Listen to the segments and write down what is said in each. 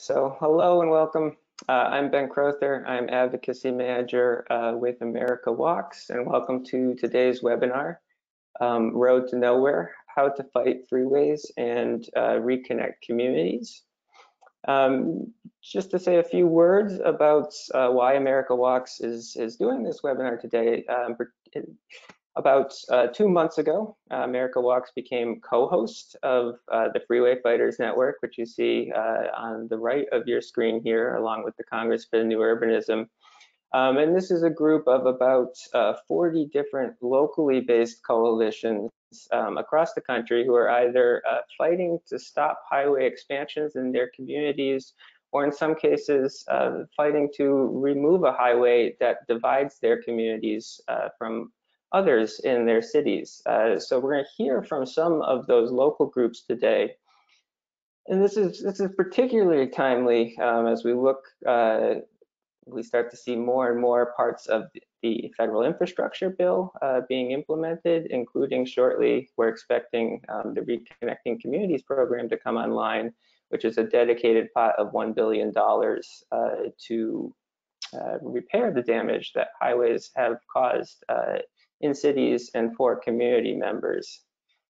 So hello and welcome. I'm Ben Crowther. I'm Advocacy Manager with America Walks, and welcome to today's webinar, Road to Nowhere, How to Fight Freeways and Reconnect Communities. Just to say a few words about why America Walks is doing this webinar today. About 2 months ago, America Walks became co-host of the Freeway Fighters Network, which you see on the right of your screen here, along with the Congress for the New Urbanism. And this is a group of about 40 different locally based coalitions across the country who are either fighting to stop highway expansions in their communities, or in some cases, fighting to remove a highway that divides their communities from others in their cities. So we're going to hear from some of those local groups today. And this is particularly timely as we look, we start to see more and more parts of the federal infrastructure bill being implemented, including shortly, we're expecting the Reconnecting Communities program to come online, which is a dedicated pot of $1 billion to repair the damage that highways have caused in cities and for community members.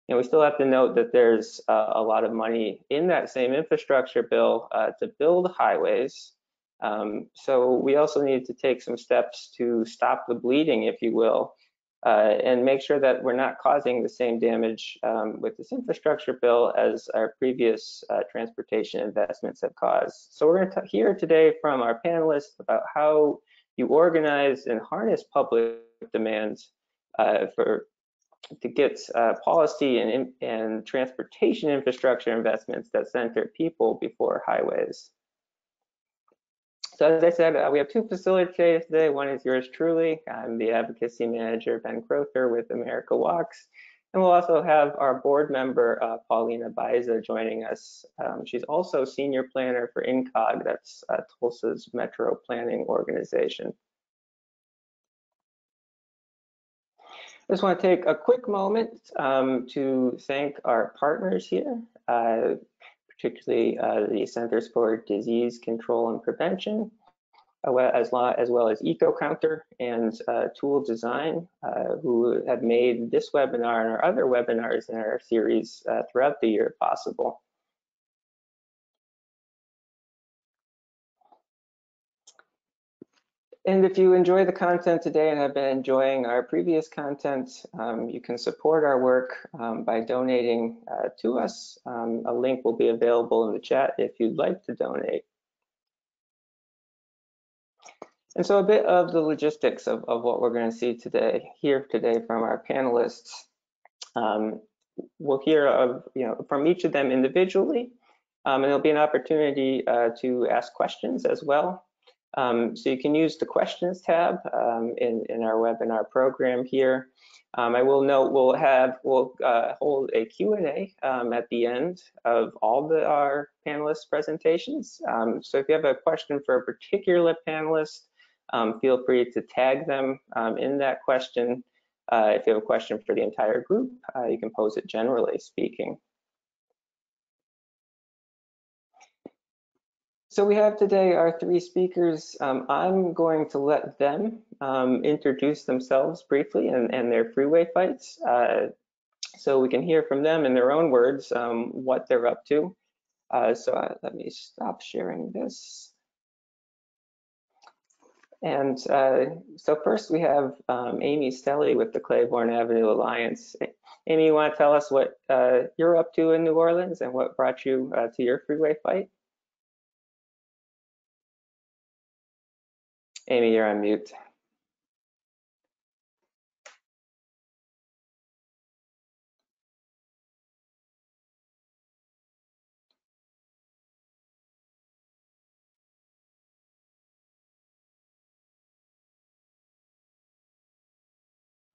And we still have to note that there's a lot of money in that same infrastructure bill to build highways. So we also need to take some steps to stop the bleeding, if you will, and make sure that we're not causing the same damage with this infrastructure bill as our previous transportation investments have caused. So we're going to hear today from our panelists about how you organize and harness public demands to get policy and transportation infrastructure investments that center people before highways. So as I said, we have two facilitators today. One is yours truly. I'm the Advocacy Manager, Ben Crowther with America Walks. And we'll also have our board member, Paulina Baiza, joining us. She's also Senior Planner for INCOG, that's Tulsa's Metro Planning Organization. I just want to take a quick moment to thank our partners here, particularly the Centers for Disease Control and Prevention, as well as EcoCounter and Tool Design, who have made this webinar and our other webinars in our series throughout the year possible. And if you enjoy the content today and have been enjoying our previous content, you can support our work by donating to us. A link will be available in the chat if you'd like to donate. And so a bit of the logistics of what we're going to see here today from our panelists. We'll hear from each of them individually, and there'll be an opportunity to ask questions as well. So you can use the questions tab in our webinar program here. I will note we'll hold a Q&A at the end of all our panelists' presentations. So if you have a question for a particular panelist, feel free to tag them in that question. If you have a question for the entire group, you can pose it generally speaking. So we have today our three speakers. I'm going to let them introduce themselves briefly and their freeway fights, so we can hear from them in their own words what they're up to. Let me stop sharing this. And so first we have Amy Stelly with the Claiborne Avenue Alliance. Amy, you want to tell us what you're up to in New Orleans and what brought you to your freeway fight? Amy, you're on mute.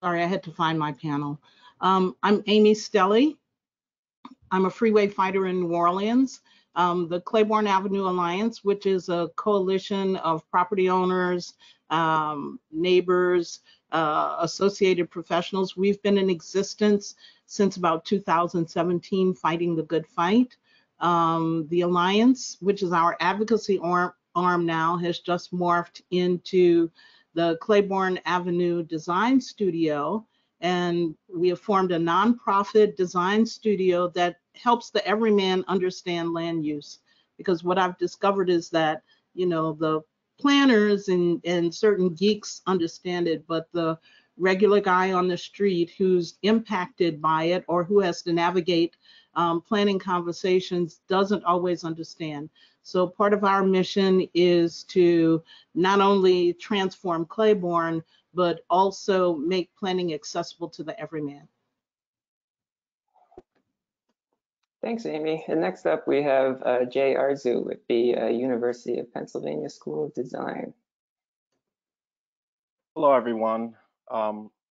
Sorry, I had to find my panel. I'm Amy Stelly. I'm a freeway fighter in New Orleans. The Claiborne Avenue Alliance, which is a coalition of property owners, neighbors, associated professionals. We've been in existence since about 2017, fighting the good fight. The Alliance, which is our advocacy arm now, has just morphed into the Claiborne Avenue Design Studio, and we have formed a nonprofit design studio that helps the everyman understand land use. Because what I've discovered is that, you know, the planners and certain geeks understand it, but the regular guy on the street who's impacted by it or who has to navigate planning conversations doesn't always understand. So part of our mission is to not only transform Claiborne, but also make planning accessible to the everyman. Thanks, Amy. And next up, we have Jay Arzu with the University of Pennsylvania School of Design. Hello, everyone.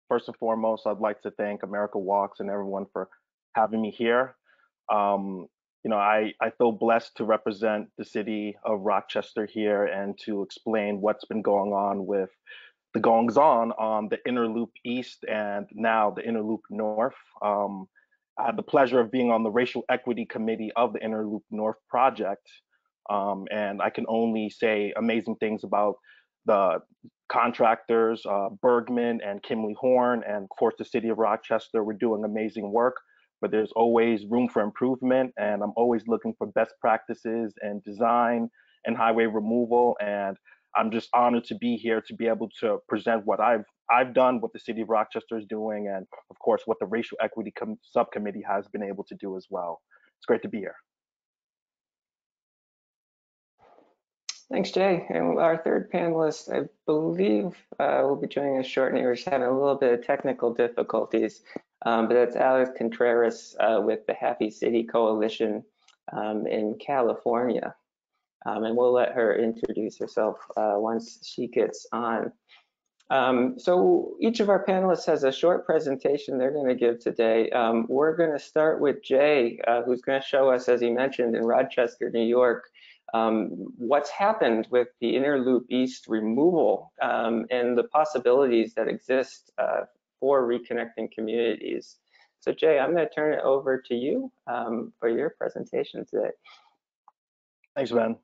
First and foremost, I'd like to thank America Walks and everyone for having me here. You know, I feel blessed to represent the city of Rochester here and to explain what's been going on with the goings-on the Inner Loop East and now the Inner Loop North. I had the pleasure of being on the Racial Equity Committee of the Inner Loop North project, and I can only say amazing things about the contractors, Bergman and Kimley Horn, and of course the city of Rochester. We're doing amazing work, but there's always room for improvement, and I'm always looking for best practices and design and highway removal. And I'm just honored to be here to be able to present what I've done, what the city of Rochester is doing, and of course what the Racial Equity Subcommittee has been able to do as well. It's great to be here. Thanks, Jay. And our third panelist, I believe, will be joining us shortly. We're just having a little bit of technical difficulties, but that's Alex Contreras with the Happy City Coalition in California. And we'll let her introduce herself once she gets on. So each of our panelists has a short presentation they're going to give today. We're going to start with Jay, who's going to show us, as he mentioned, in Rochester, New York, what's happened with the Inner Loop East removal and the possibilities that exist for reconnecting communities. So Jay, I'm going to turn it over to you for your presentation today. Thanks, Ben.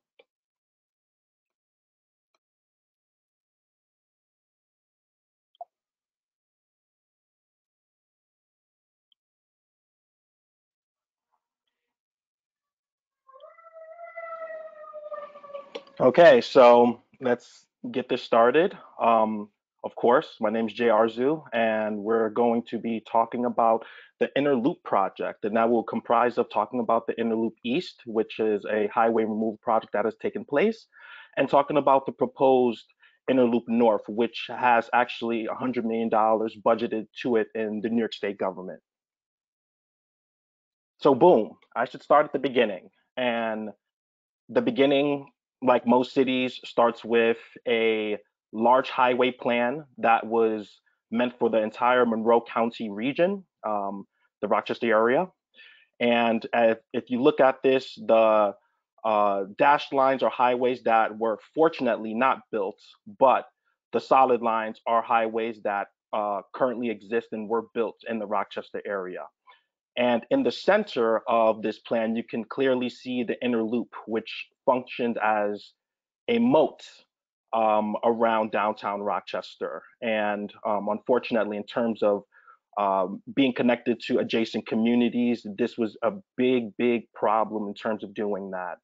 Okay, so let's get this started. Of course, my name is Jay Arzu, and we're going to be talking about the Inner Loop project, and that will comprise of talking about the Inner Loop East, which is a highway removal project that has taken place, and talking about the proposed Inner Loop North, which has actually $100 million budgeted to it in the New York State government. So boom, I should start at the beginning. And the beginning, like most cities, starts with a large highway plan that was meant for the entire Monroe County region, the Rochester area. And if you look at this, the dashed lines are highways that were fortunately not built, but the solid lines are highways that currently exist and were built in the Rochester area. And in the center of this plan, you can clearly see the inner loop, which functioned as a moat around downtown Rochester. And unfortunately, in terms of being connected to adjacent communities, this was a big, big problem in terms of doing that.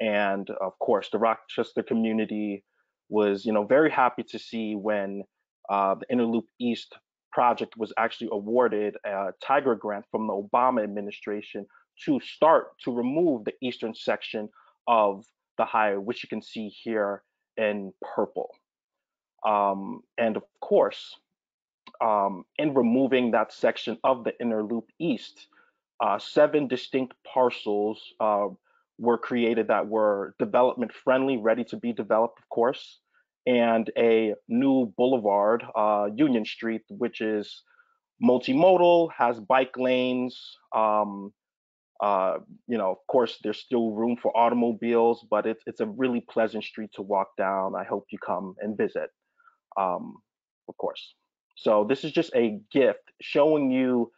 And of course, the Rochester community was, very happy to see when the Inner Loop East project was actually awarded a Tiger grant from the Obama administration to start to remove the eastern section of the highway, which you can see here in purple. And of course, in removing that section of the Inner Loop East, 7 distinct parcels were created that were development friendly, ready to be developed, of course, and a new boulevard, Union Street, which is multimodal, has bike lanes. Of course, there's still room for automobiles, but it's a really pleasant street to walk down. I hope you come and visit, of course. So this is just a gift showing you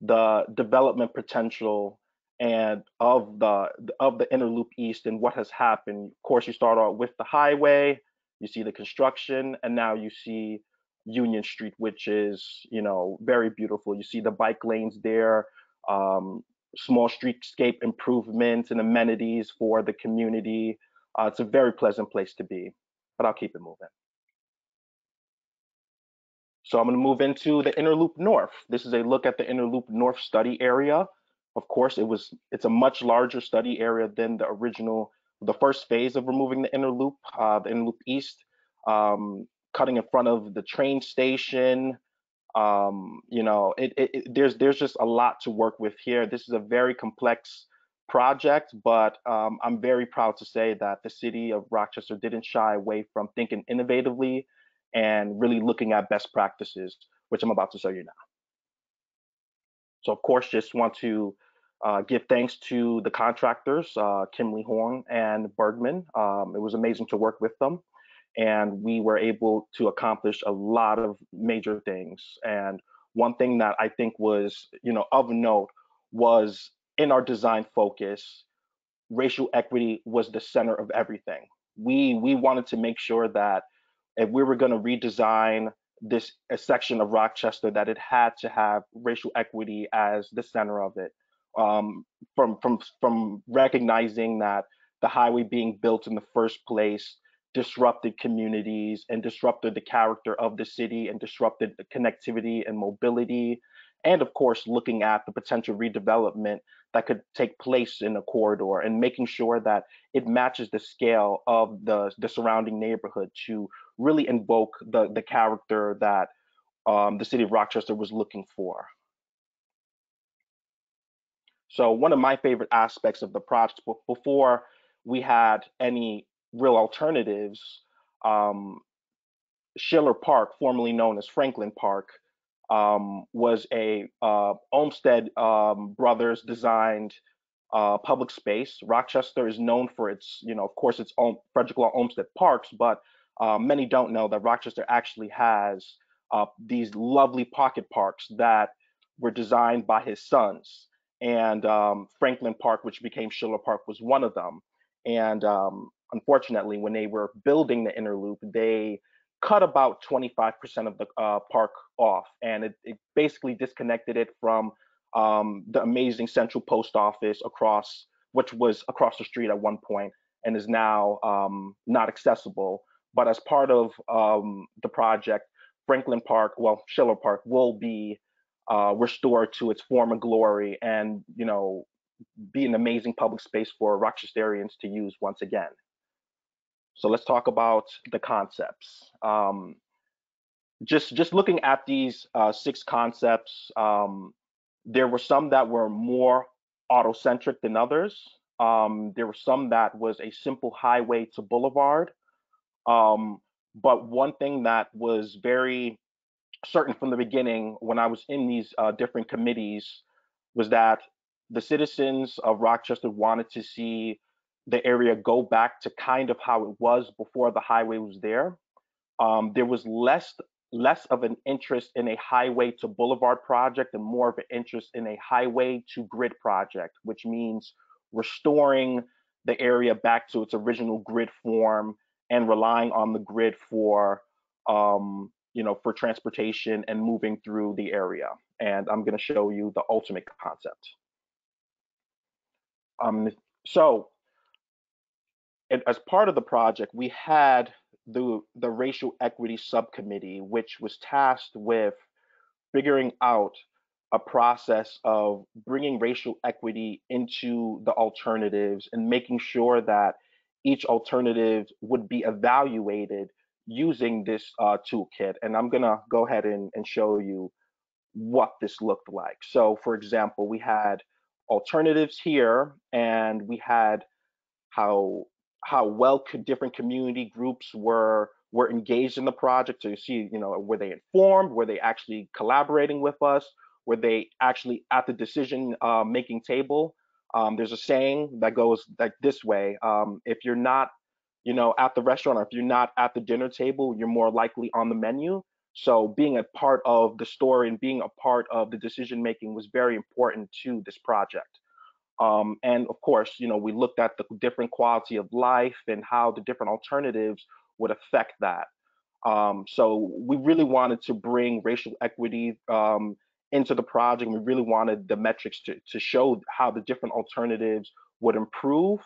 the development potential and of the inner loop east and what has happened. Of course, you start out with the highway, you see the construction, and now you see Union Street, which is, very beautiful. You see the bike lanes there, small streetscape improvements and amenities for the community. It's a very pleasant place to be, but I'll keep it moving. So I'm going to move into the Inner Loop North. This is a look at the Inner Loop North study area. Of course, it's a much larger study area than the first phase of removing the Inner Loop East, cutting in front of the train station. There's just a lot to work with here. This is a very complex project, but I'm very proud to say that the city of Rochester didn't shy away from thinking innovatively and really looking at best practices, which I'm about to show you now. So of course, just want to give thanks to the contractors, Kimley Horn and Bergman. It was amazing to work with them, and we were able to accomplish a lot of major things. And one thing that I think was, of note was in our design focus, racial equity was the center of everything. We wanted to make sure that if we were going to redesign a section of Rochester, that it had to have racial equity as the center of it. From recognizing that the highway being built in the first place disrupted communities and disrupted the character of the city and disrupted the connectivity and mobility, and of course looking at the potential redevelopment that could take place in the corridor and making sure that it matches the scale of the surrounding neighborhood to really invoke the character that the city of Rochester was looking for. So one of my favorite aspects of the project, before we had any real alternatives, Schiller Park, formerly known as Franklin Park, was a Olmsted Brothers designed public space. Rochester is known for its, of course, its own Frederick Law Olmsted parks, but many don't know that Rochester actually has these lovely pocket parks that were designed by his sons. And Franklin Park, which became Schiller Park, was one of them. And unfortunately, when they were building the inner loop, they cut about 25% of the park off, and it basically disconnected it from the amazing central post office which was across the street at one point and is now not accessible. But as part of the project, Schiller Park will be restored to its former glory and, be an amazing public space for Rochesterians to use once again. So let's talk about the concepts. Just looking at these 6 concepts, there were some that were more autocentric than others. There were some that was a simple highway to boulevard. But one thing that was very certain from the beginning when I was in these different committees was that the citizens of Rochester wanted to see the area go back to kind of how it was before the highway was there. There was less of an interest in a highway to boulevard project and more of an interest in a highway to grid project, which means restoring the area back to its original grid form and relying on the grid for for transportation and moving through the area. And I'm going to show you the ultimate concept. So as part of the project, we had the racial equity subcommittee, which was tasked with figuring out a process of bringing racial equity into the alternatives and making sure that each alternative would be evaluated using this toolkit. And I'm going to go ahead and show you what this looked like. So for example, we had alternatives here, and we had how well different community groups were engaged in the project. So you see, were they informed? Were they actually collaborating with us? Were they actually at the decision making table? There's a saying that goes like this way: if you're not, at the restaurant, or if you're not at the dinner table, you're more likely on the menu. So being a part of the story and being a part of the decision making was very important to this project. And of course, we looked at the different quality of life and how the different alternatives would affect that. So we really wanted to bring racial equity into the project. We really wanted the metrics to show how the different alternatives would improve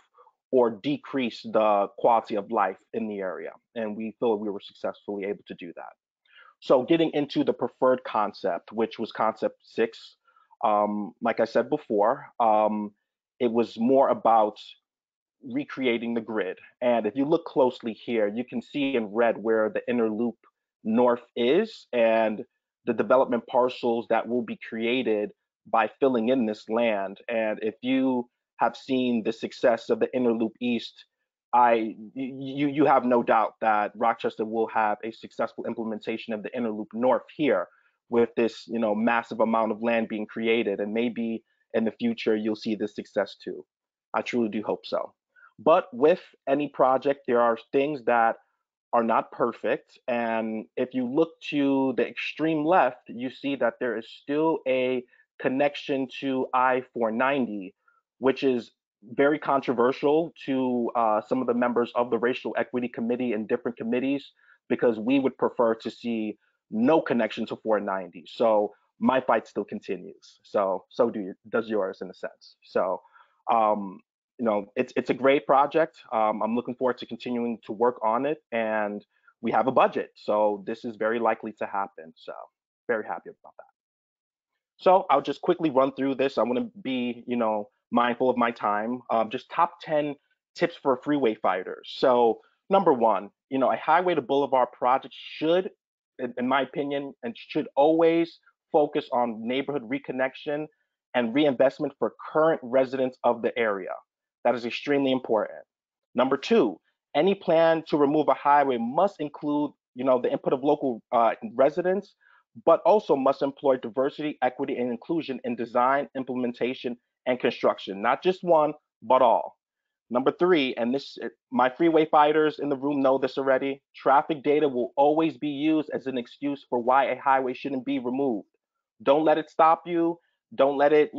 or decrease the quality of life in the area. And we feel we were successfully able to do that. So getting into the preferred concept, which was concept 6, like I said before, it was more about recreating the grid. And if you look closely here, you can see in red where the inner loop north is and the development parcels that will be created by filling in this land. And if you have seen the success of the inner loop east, you have no doubt that Rochester will have a successful implementation of the inner loop north here with this massive amount of land being created, and maybe in the future you'll see this success too. I truly do hope so. But with any project, there are things that are not perfect. And if you look to the extreme left, you see that there is still a connection to I-490, which is very controversial to some of the members of the Racial Equity Committee and different committees, because we would prefer to see no connection to 490. So my fight still continues. So does yours in a sense. So it's a great project. I'm looking forward to continuing to work on it, and we have a budget, so this is very likely to happen. So very happy about that. So I'll just quickly run through this. I want to be, mindful of my time. Just top 10 tips for freeway fighters. So number one, a highway to boulevard project should, in my opinion, and should always focus on neighborhood reconnection and reinvestment for current residents of the area. That is extremely important. Number two, any plan to remove a highway must include, the input of local residents, but also must employ diversity, equity, and inclusion in design, implementation, and construction. Not just one, but all. Number three, and this, my freeway fighters in the room know this already, traffic data will always be used as an excuse for why a highway shouldn't be removed. Don't let it stop you. Don't let it,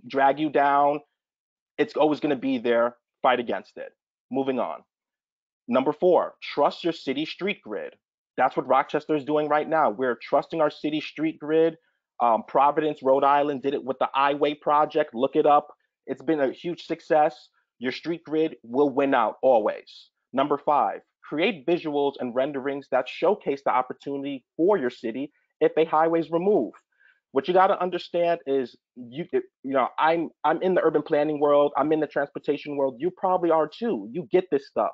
drag you down. It's always going to be there. Fight against it. Moving on. Number four, trust your city street grid. That's what Rochester is doing right now. We're trusting our city street grid. Providence, Rhode Island did it with the I-Way project. Look it up. It's been a huge success. Your street grid will win out always. Number five, create visuals and renderings that showcase the opportunity for your city if a highway is removed. What you got to understand is I'm in the urban planning world. I'm in the transportation world. You probably are too. You get this stuff.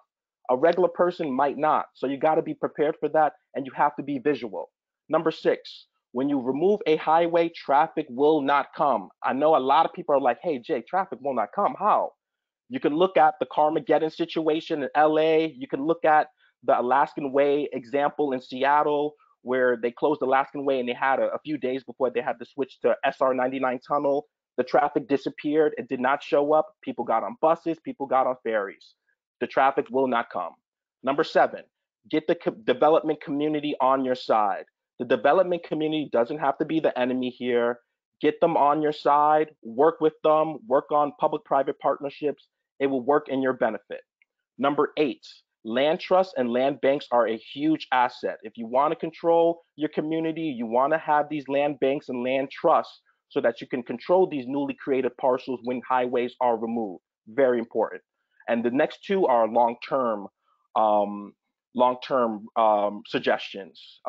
A regular person might not. So you got to be prepared for that, and you have to be visual. Number six, when you remove a highway, traffic will not come. I know a lot of people are like, hey, Jay, traffic will not come. How? You can look at the Carmageddon situation in LA. You can look at the Alaskan Way example in Seattle, where they closed Alaskan Way and they had a few days before they had to switch to SR 99 tunnel. The traffic disappeared. It did not show up. People got on buses. People got on ferries. The traffic will not come. Number seven, get the development community on your side. The development community doesn't have to be the enemy here. Get them on your side, work with them, work on public-private partnerships. It will work in your benefit. Number eight, land trusts and land banks are a huge asset. If you want to control your community, you want to have these land banks and land trusts so that you can control these newly created parcels when highways are removed. Very important. And the next two are long-term suggestions.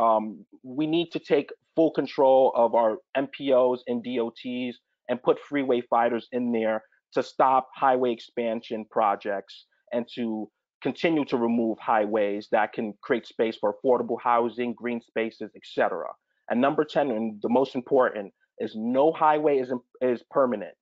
We need to take full control of our MPOs and DOTs and put freeway fighters in there to stop highway expansion projects and to continue to remove highways that can create space for affordable housing, green spaces, etc. And number 10, and the most important, is no highway is permanent.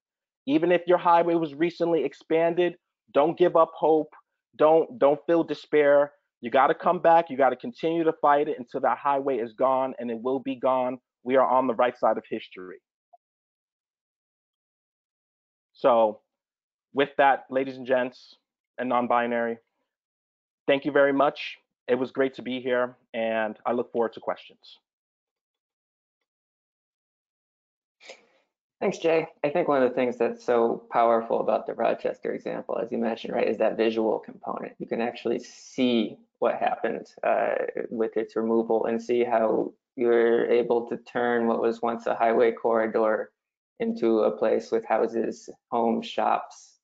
Even if your highway was recently expanded, don't give up hope. Don't feel despair. You got to come back. You got to continue to fight it until that highway is gone, and it will be gone. We are on the right side of history. So with that, ladies and gents and non-binary, thank you very much. It was great to be here, and I look forward to questions. Thanks, Jay. I think one of the things that's so powerful about the Rochester example, as you mentioned, right, is that visual component. You can actually see what happened with its removal and see how you're able to turn what was once a highway corridor into a place with houses, homes, shops,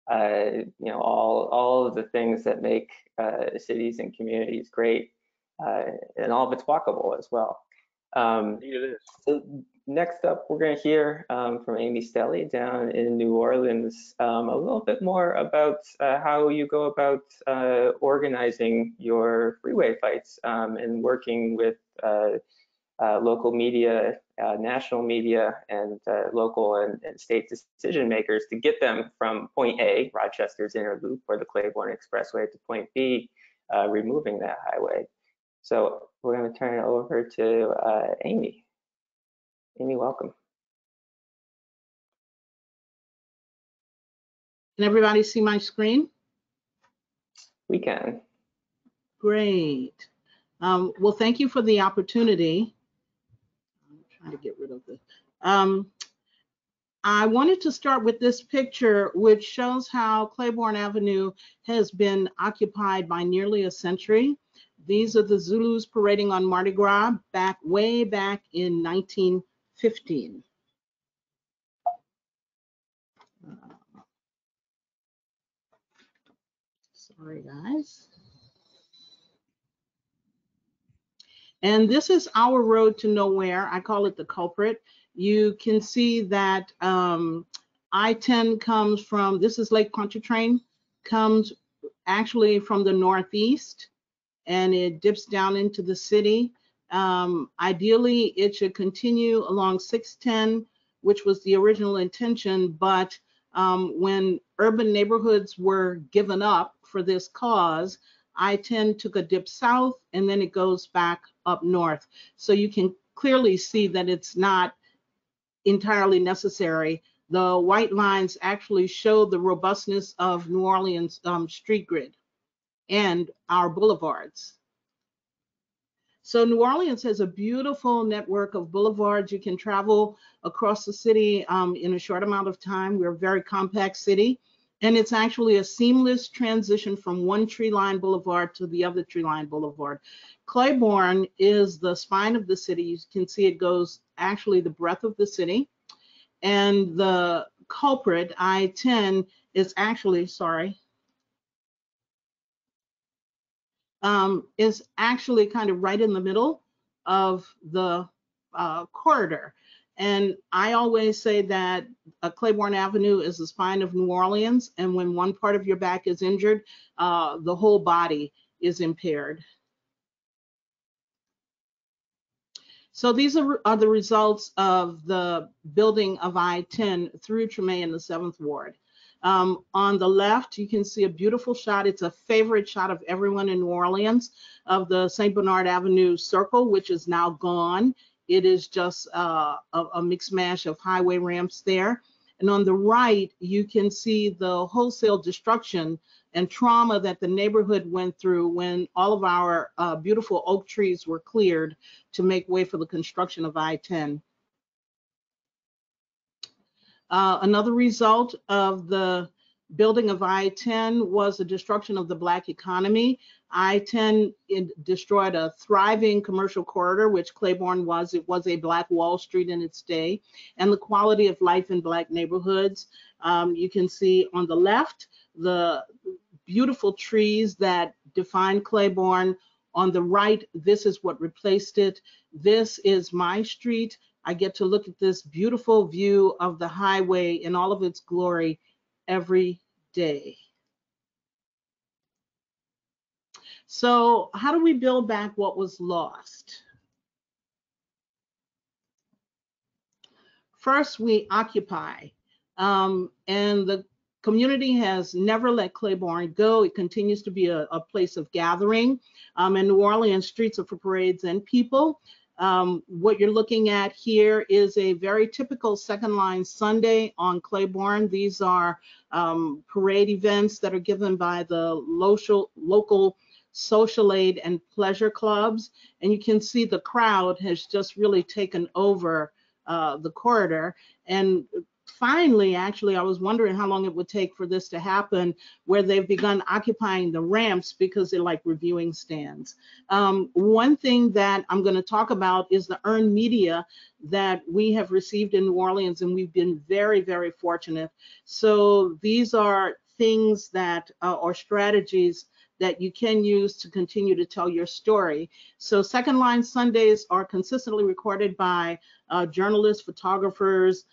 all of the things that make cities and communities great, and all of it's walkable as well. It is. So next up, we're going to hear from Amy Stelly down in New Orleans a little bit more about how you go about organizing your freeway fights and working with local media, national media, and local and state decision makers to get them from point A, Rochester's inner loop or the Claiborne Expressway, to point B, removing that highway. So we're going to turn it over to Amy. Amy, welcome. Can everybody see my screen? We can. Great. Well, thank you for the opportunity. I'm trying to get rid of this. I wanted to start with this picture, which shows how Claiborne Avenue has been occupied by nearly a century. These are the Zulus parading on Mardi Gras way back in 1915. Sorry, guys. And this is our road to nowhere. I call it the culprit. You can see that I-10 comes from, this is Lake Pontchartrain, comes actually from the northeast, and it dips down into the city. Ideally, it should continue along 610, which was the original intention, but when urban neighborhoods were given up for this cause, I-10 took a dip south, and then it goes back up north. So you can clearly see that it's not entirely necessary. The white lines actually show the robustness of New Orleans street grid and our boulevards. So New Orleans has a beautiful network of boulevards. You can travel across the city in a short amount of time. We're a very compact city, and it's actually a seamless transition from one tree-lined boulevard to the other tree-lined boulevard. Claiborne is the spine of the city. You can see it goes actually the breadth of the city, and the culprit, I-10, is actually, is actually kind of right in the middle of the corridor. And I always say that Claiborne Avenue is the spine of New Orleans, and when one part of your back is injured, the whole body is impaired. So these are the results of the building of I-10 through Treme in the 7th Ward. On the left, you can see a beautiful shot. It's a favorite shot of everyone in New Orleans of the St. Bernard Avenue Circle, which is now gone. It is just a mixed mash of highway ramps there. And on the right, you can see the wholesale destruction and trauma that the neighborhood went through when all of our beautiful oak trees were cleared to make way for the construction of I-10. Another result of the building of I-10 was the destruction of the Black economy. I-10 destroyed a thriving commercial corridor, which Claiborne was. It was a Black Wall Street in its day, and the quality of life in Black neighborhoods. You can see on the left the beautiful trees that define Claiborne. On the right, this is what replaced it. This is my street. I get to look at this beautiful view of the highway in all of its glory every day. So how do we build back what was lost? First, we occupy, and the community has never let Claiborne go. It continues to be a place of gathering, and New Orleans streets are for parades and people. What you're looking at here is a very typical second line Sunday on Claiborne. These are parade events that are given by the local social aid and pleasure clubs. And you can see the crowd has just really taken over the corridor. And finally, actually, I was wondering how long it would take for this to happen, where they've begun occupying the ramps because they're like reviewing stands. One thing that I'm going to talk about is the earned media that we have received in New Orleans, and we've been very, very fortunate. So these are things that or strategies that you can use to continue to tell your story. So Second Line Sundays are consistently recorded by journalists, photographers,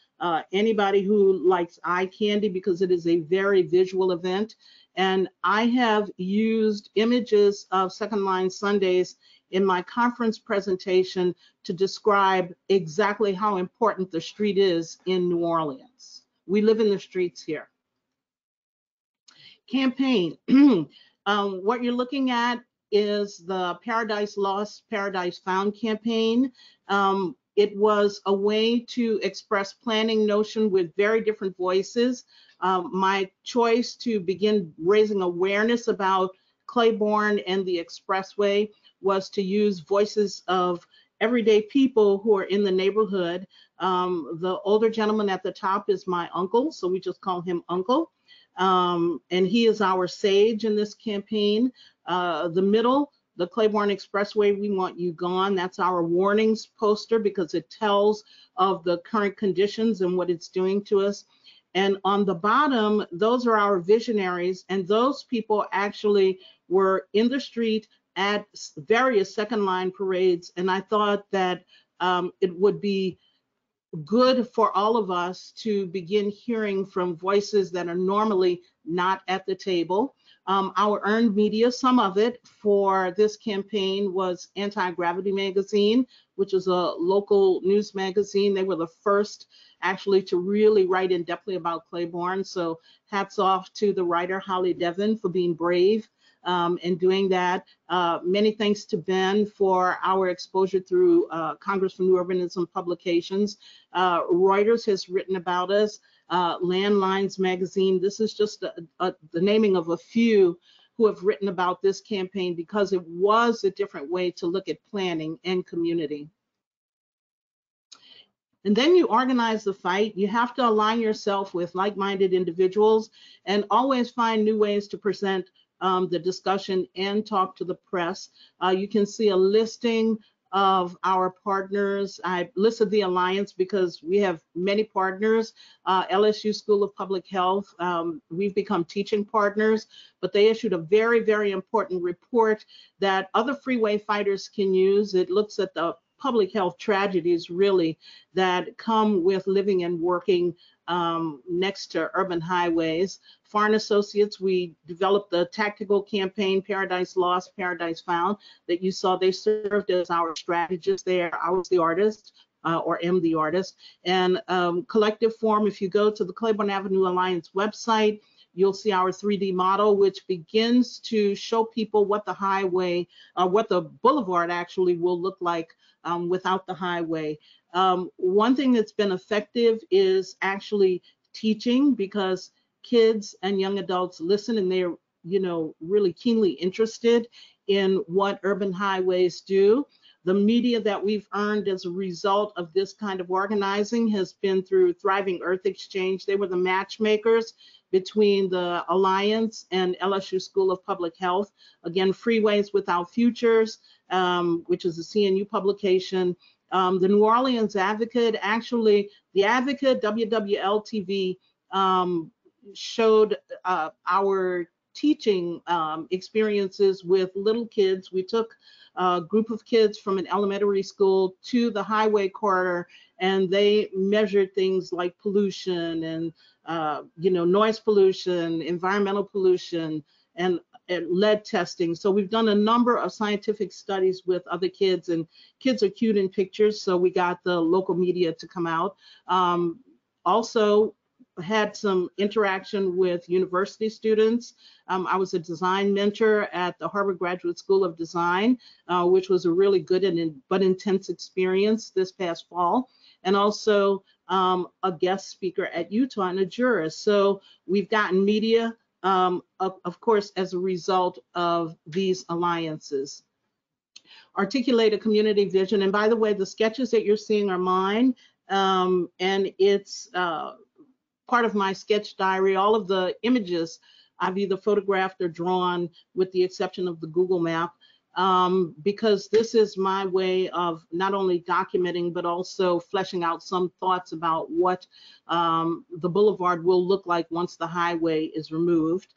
anybody who likes eye candy, because it is a very visual event. And I have used images of Second Line Sundays in my conference presentation to describe exactly how important the street is in New Orleans. We live in the streets here. Campaign. What you're looking at is the Paradise Lost, Paradise Found campaign. It was a way to express planning notion with very different voices. My choice to begin raising awareness about Claiborne and the Expressway was to use voices of everyday people who are in the neighborhood. The older gentleman at the top is my uncle, so we just call him Uncle. And he is our sage in this campaign. The middle, the Claiborne Expressway, we want you gone. That's our warnings poster because it tells of the current conditions and what it's doing to us. And on the bottom, those are our visionaries. And those people actually were in the street at various second line parades. And I thought that it would be good for all of us to begin hearing from voices that are normally not at the table. Our earned media, some of it for this campaign was Anti-Gravity Magazine, which is a local news magazine. They were the first actually to really write in depthly about Claiborne. So hats off to the writer Holly Devin for being brave in doing that. Many thanks to Ben for our exposure through Congress for New Urbanism publications. Reuters has written about us. Landlines magazine. This is just the naming of a few who have written about this campaign because it was a different way to look at planning and community. And then you organize the fight. You have to align yourself with like-minded individuals and always find new ways to present the discussion and talk to the press. You can see a listing of our partners. I listed the Alliance because we have many partners. LSU School of Public Health, we've become teaching partners, but they issued a very, very important report that other freeway fighters can use. It looks at the public health tragedies really that come with living and working next to urban highways. Farn Associates, we developed the tactical campaign Paradise Lost, Paradise Found that you saw. They served as our strategists there. I was the artist, or am the artist. And collective form, if you go to the Claiborne Avenue Alliance website, you'll see our 3D model, which begins to show people what the highway, what the boulevard actually will look like without the highway. One thing that's been effective is actually teaching, because kids and young adults listen and they're, really keenly interested in what urban highways do. The media that we've earned as a result of this kind of organizing has been through Thriving Earth Exchange. They were the matchmakers between the Alliance and LSU School of Public Health. Again, Freeways Without Futures, which is a CNU publication. The New Orleans Advocate, actually, the Advocate, WWL-TV, showed our teaching experiences with little kids. We took a group of kids from an elementary school to the highway corridor, and they measured things like pollution and noise pollution, environmental pollution, and lead testing. So we've done a number of scientific studies with other kids, and kids are cute in pictures, so we got the local media to come out. Also had some interaction with university students. I was a design mentor at the Harvard Graduate School of Design, which was a really good but intense experience this past fall. And also a guest speaker at Utah and a jurist. So we've gotten media, of course, as a result of these alliances. Articulate a community vision. And by the way, the sketches that you're seeing are mine. and it's part of my sketch diary. All of the images I've either photographed or drawn, with the exception of the Google map, because this is my way of not only documenting, but also fleshing out some thoughts about what the boulevard will look like once the highway is removed.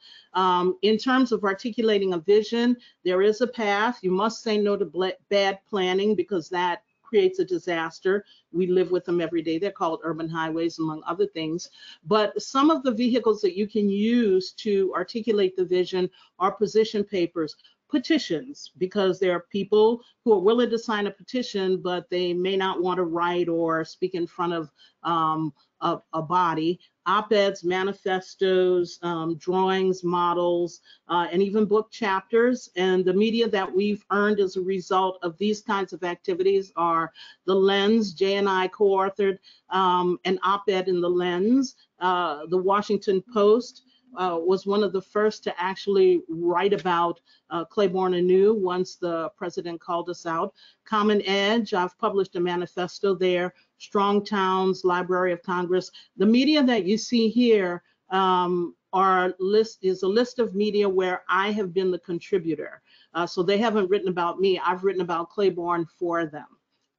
In terms of articulating a vision, there is a path. You must say no to bad planning, because that creates a disaster. We live with them every day. They're called urban highways, among other things. But some of the vehicles that you can use to articulate the vision are position papers, petitions, because there are people who are willing to sign a petition, but they may not want to write or speak in front of a body. Op-eds, manifestos, drawings, models, and even book chapters. And the media that we've earned as a result of these kinds of activities are The Lens. Jay and I co-authored an op-ed in The Lens. The Washington Post was one of the first to actually write about Claiborne anew once the president called us out. Common Edge, I've published a manifesto there. Strong Towns, Library of Congress. The media that you see here is a list of media where I have been the contributor. So they haven't written about me. I've written about Claiborne for them,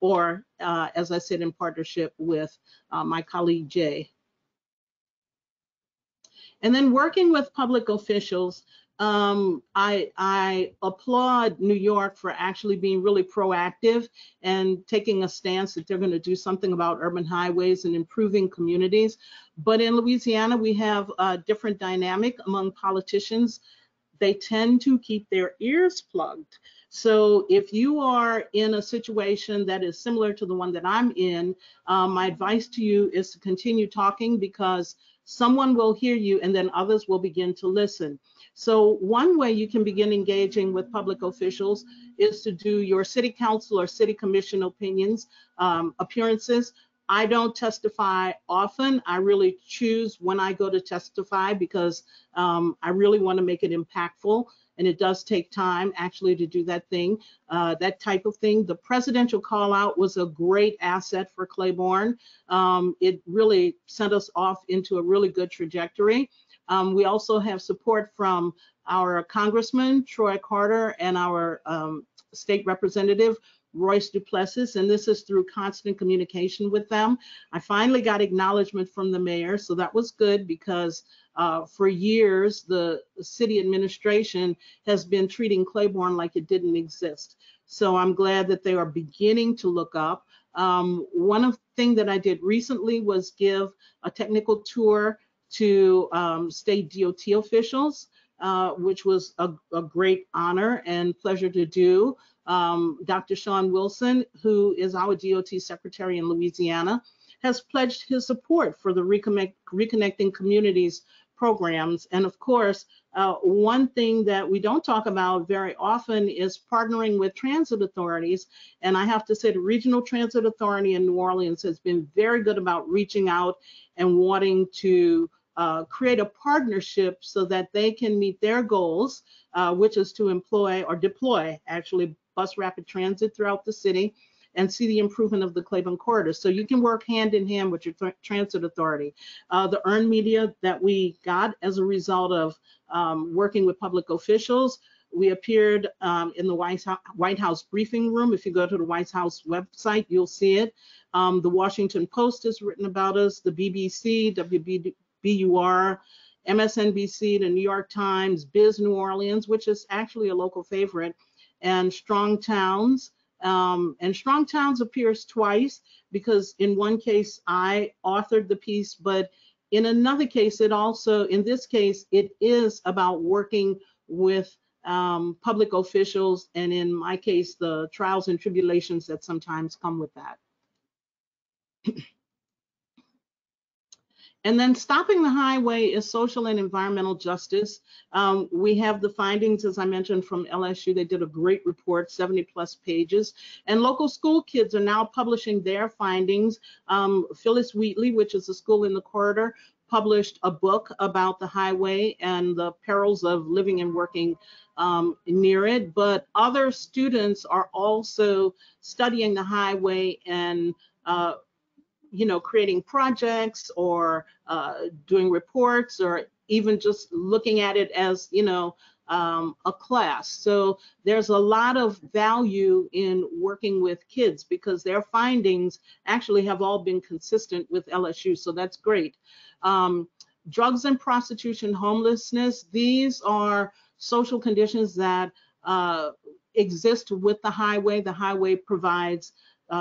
or as I said, in partnership with my colleague Jay. And then working with public officials, I applaud New York for actually being really proactive and taking a stance that they're going to do something about urban highways and improving communities. But in Louisiana, we have a different dynamic among politicians. They tend to keep their ears plugged. So if you are in a situation that is similar to the one that I'm in, my advice to you is to continue talking, because someone will hear you and then others will begin to listen. So one way you can begin engaging with public officials is to do your city council or city commission appearances. I don't testify often. I really choose when I go to testify, because I really want to make it impactful. And it does take time actually to do that thing, that type of thing. The presidential call out was a great asset for Claiborne. It really sent us off into a really good trajectory. We also have support from our Congressman, Troy Carter, and our state representative, Royce Duplessis, and this is through constant communication with them. I finally got acknowledgement from the mayor, so that was good, because for years the city administration has been treating Claiborne like it didn't exist. So I'm glad that they are beginning to look up. One of the things that I did recently was give a technical tour to state DOT officials, which was a great honor and pleasure to do. Dr. Sean Wilson, who is our DOT secretary in Louisiana, has pledged his support for the Reconnecting Communities programs. And of course, one thing that we don't talk about very often is partnering with transit authorities. And I have to say the Regional Transit Authority in New Orleans has been very good about reaching out and wanting to create a partnership so that they can meet their goals, which is to employ or deploy actually bus rapid transit throughout the city and see the improvement of the Claiborne corridor. So you can work hand in hand with your transit authority. The earned media that we got as a result of working with public officials, we appeared in the White House briefing room. If you go to the White House website, you'll see it. The Washington Post has written about us, the BBC, WBUR, MSNBC, the New York Times, Biz New Orleans, which is actually a local favorite, and Strong Towns. And Strong Towns appears twice, because in one case I authored the piece, but in another case, in this case, it is about working with public officials, and in my case, the trials and tribulations that sometimes come with that. And then stopping the highway is social and environmental justice. We have the findings, as I mentioned, from LSU. They did a great report, 70+ pages. And local school kids are now publishing their findings. Phyllis Wheatley, which is a school in the corridor, published a book about the highway and the perils of living and working near it. But other students are also studying the highway and creating projects or doing reports, or even just looking at it as, a class. So there's a lot of value in working with kids because their findings actually have all been consistent with LSU. So that's great. Drugs and prostitution, homelessness, these are social conditions that exist with the highway. The highway provides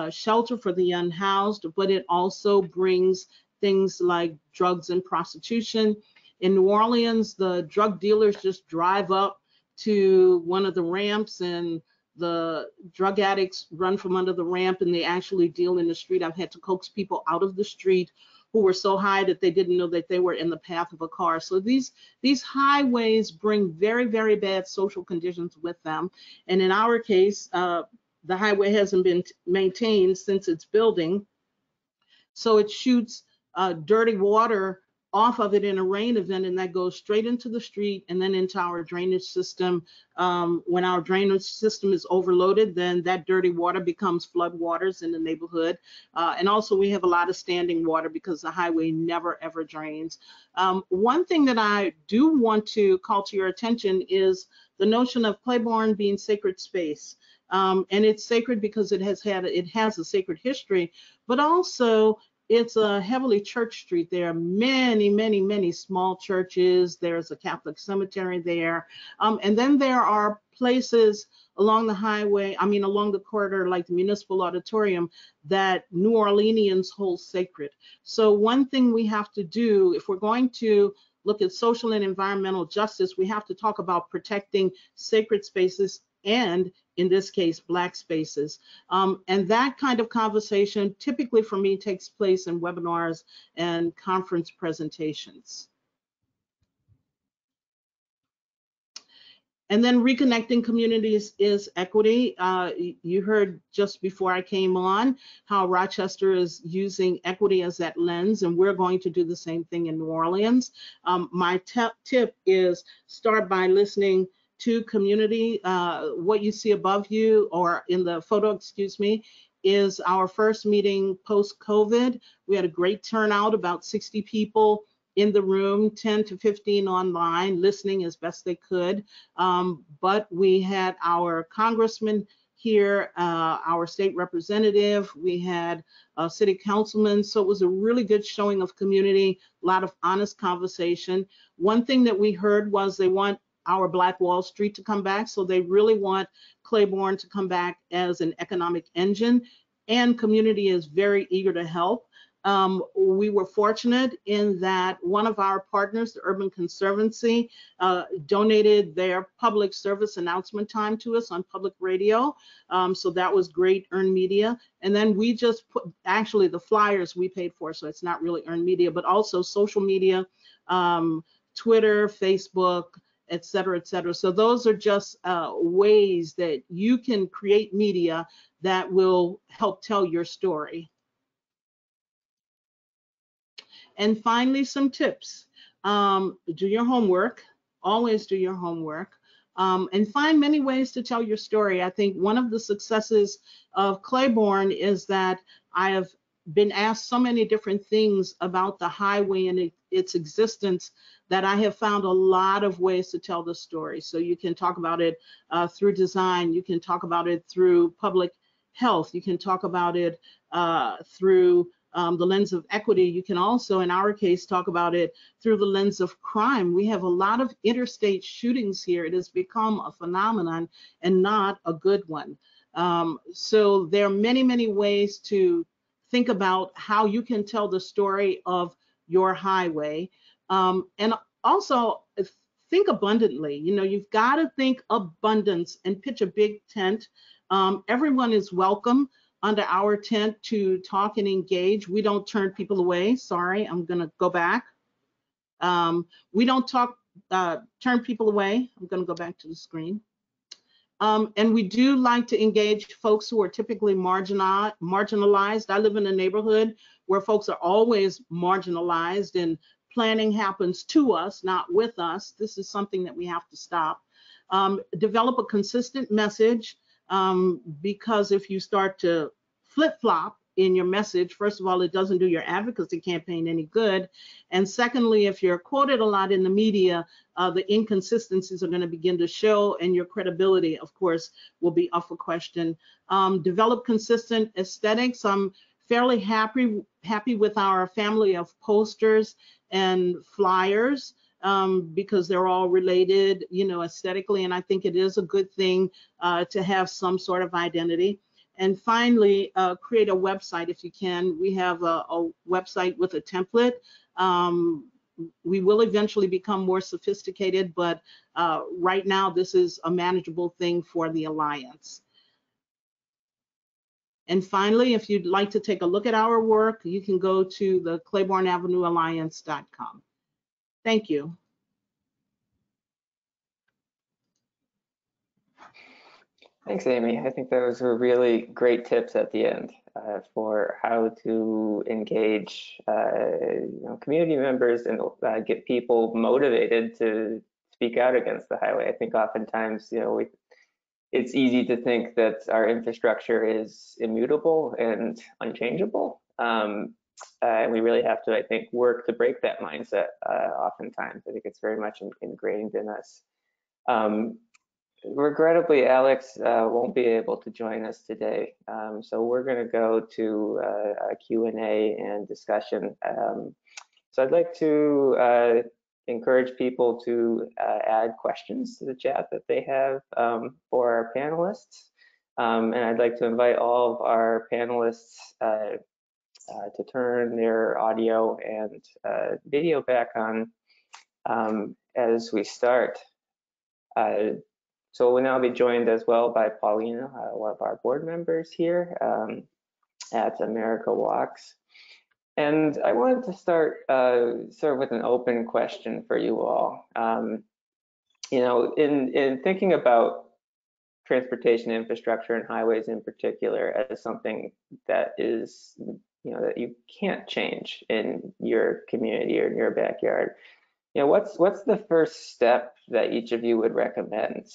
shelter for the unhoused, but it also brings things like drugs and prostitution. In New Orleans, the drug dealers just drive up to one of the ramps and the drug addicts run from under the ramp and they actually deal in the street. I've had to coax people out of the street who were so high that they didn't know that they were in the path of a car. So these highways bring very, very bad social conditions with them. And in our case, the highway hasn't been maintained since its building. So it shoots dirty water off of it in a rain event, and that goes straight into the street and then into our drainage system. When our drainage system is overloaded, then that dirty water becomes flood waters in the neighborhood. And also we have a lot of standing water because the highway never ever drains. One thing that I do want to call to your attention is the notion of Claiborne being sacred space. And it's sacred because it has a sacred history, but also it's a heavily church street. There are many, many, many small churches. There's a Catholic cemetery there. And then there are places along the highway, along the corridor, like the Municipal Auditorium, that New Orleanians hold sacred. So one thing we have to do, if we're going to look at social and environmental justice, we have to talk about protecting sacred spaces and, in this case, Black spaces. And that kind of conversation typically for me takes place in webinars and conference presentations. And then reconnecting communities is equity. You heard just before I came on how Rochester is using equity as that lens, and we're going to do the same thing in New Orleans. My tip is start by listening to community. What you see above you, or in the photo, excuse me, is our first meeting post-COVID. We had a great turnout, about 60 people in the room, 10 to 15 online, listening as best they could. But we had our congressman here, our state representative, we had a city councilman. So it was a really good showing of community, a lot of honest conversation. One thing that we heard was they want our Black Wall Street to come back. So they really want Claiborne to come back as an economic engine, and community is very eager to help. We were fortunate in that one of our partners, the Urban Conservancy, donated their public service announcement time to us on public radio. So that was great, earned media. And then we just put, actually the flyers we paid for, so it's not really earned media, but also social media, Twitter, Facebook, et cetera, et cetera. So those are just ways that you can create media that will help tell your story. And finally, some tips. Do your homework, always do your homework, and find many ways to tell your story. I think one of the successes of Claiborne is that I have been asked so many different things about the highway and its existence that I have found a lot of ways to tell the story. So you can talk about it through design, you can talk about it through public health, you can talk about it through the lens of equity. You can also, in our case, talk about it through the lens of crime. We have a lot of interstate shootings here. It has become a phenomenon and not a good one. So there are many, many ways to think about how you can tell the story of your highway. And also think abundantly. You know, you've got to think abundance and pitch a big tent. Everyone is welcome under our tent to talk and engage. We don't turn people away. Sorry, I'm gonna go back. We don't turn people away. I'm gonna go back to the screen. And we do like to engage folks who are typically marginalized. I live in a neighborhood where folks are always marginalized and planning happens to us, not with us. This is something that we have to stop. Develop a consistent message. Because if you start to flip-flop in your message, first of all, it doesn't do your advocacy campaign any good. And secondly, if you're quoted a lot in the media, the inconsistencies are going to begin to show, and your credibility, of course, will be up for question. Develop consistent aesthetics. I'm fairly happy with our family of posters and flyers, because they're all related, you know, aesthetically, and I think it is a good thing to have some sort of identity. And finally, create a website if you can. We have a website with a template. We will eventually become more sophisticated, but right now this is a manageable thing for the Alliance. And finally, if you'd like to take a look at our work, you can go to the ClaiborneAvenueAlliance.com. Thank you. Thanks, Amy. I think those were really great tips at the end for how to engage community members and get people motivated to speak out against the highway. I think oftentimes, it's easy to think that our infrastructure is immutable and unchangeable. And we really have to, I think, work to break that mindset oftentimes. I think it's very much ingrained in us. Regrettably, Alex won't be able to join us today, so we're going to go to a Q&A and discussion. So I'd like to encourage people to add questions to the chat that they have for our panelists, and I'd like to invite all of our panelists to turn their audio and video back on as we start. So we'll now be joined as well by Paulina, one of our board members here at America Walks. And I wanted to start sort of with an open question for you all. In thinking about transportation infrastructure and highways in particular as something that is, that you can't change in your community or in your backyard, what's the first step that each of you would recommend?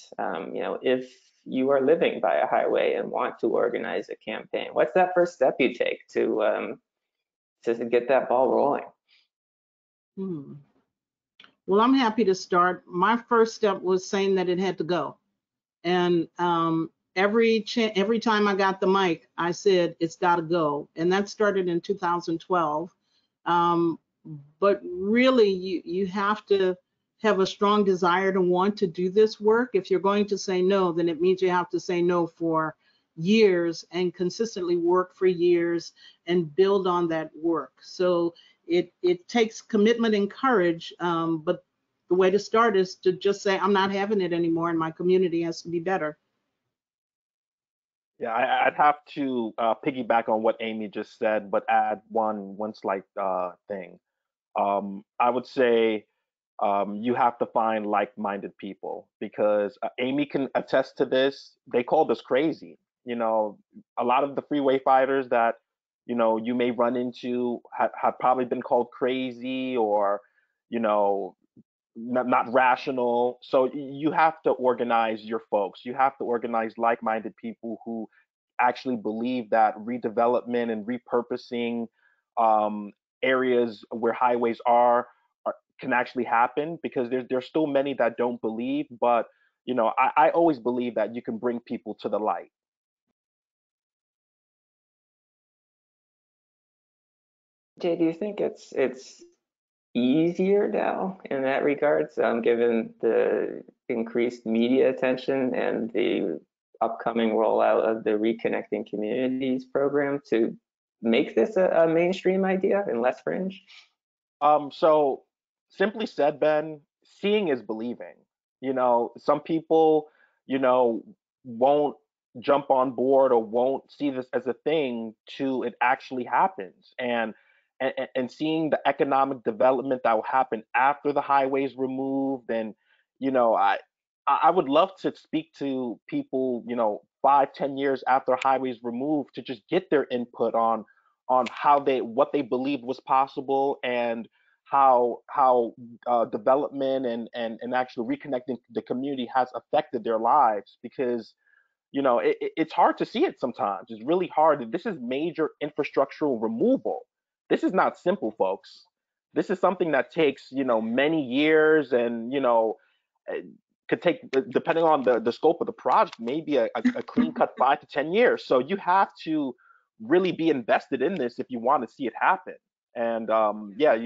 If you are living by a highway and want to organize a campaign, what's that first step you take to get that ball rolling? Well, I'm happy to start. My first step was saying that it had to go. And every time I got the mic, I said, it's got to go. And that started in 2012. But really, you have to have a strong desire to want to do this work. If you're going to say no, then it means you have to say no for years and consistently work for years and build on that work. So it takes commitment and courage, but the way to start is to just say, I'm not having it anymore and my community has to be better. Yeah, I'd have to piggyback on what Amy just said, but add one slight thing. I would say you have to find like-minded people, because Amy can attest to this. They called us crazy. A lot of the freeway fighters that you may run into have probably been called crazy or not rational. So you have to organize your folks. You have to organize like-minded people who actually believe that redevelopment and repurposing areas where highways can actually happen, because there's still many that don't believe. But I always believe that you can bring people to the light. Jay, do you think it's easier now in that regards, given the increased media attention and the upcoming rollout of the Reconnecting Communities program, to make this a mainstream idea and less fringe? So simply said, Ben, seeing is believing. Some people, won't jump on board or won't see this as a thing till it actually happens. And seeing the economic development that will happen after the highways removed. And, I would love to speak to people, 5-10 years after highways removed, to just get their input on what they believed was possible, and how development and actually reconnecting the community has affected their lives. Because it's hard to see it sometimes. It's really hard. This is major infrastructural removal. This is not simple, folks. This is something that takes, many years and, eh, could take, depending on the scope of the project, maybe a clean cut 5 to 10 years. So you have to really be invested in this if you want to see it happen. And yeah,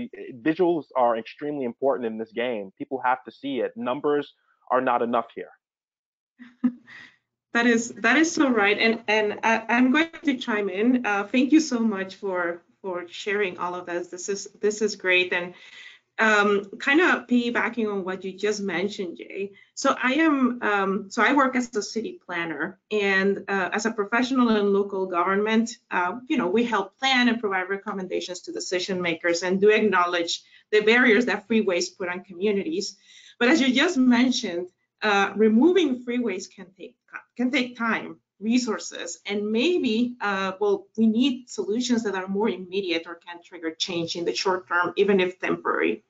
visuals are extremely important in this game. People have to see it. Numbers are not enough here. That is so right, and I'm going to chime in. Thank you so much for sharing all of this. This is great, and kind of piggybacking on what you just mentioned, Jay. So I work as a city planner, and as a professional in local government, we help plan and provide recommendations to decision makers, and do acknowledge the barriers that freeways put on communities. But as you just mentioned, removing freeways can take time, resources, and maybe we need solutions that are more immediate or can trigger change in the short term, even if temporary.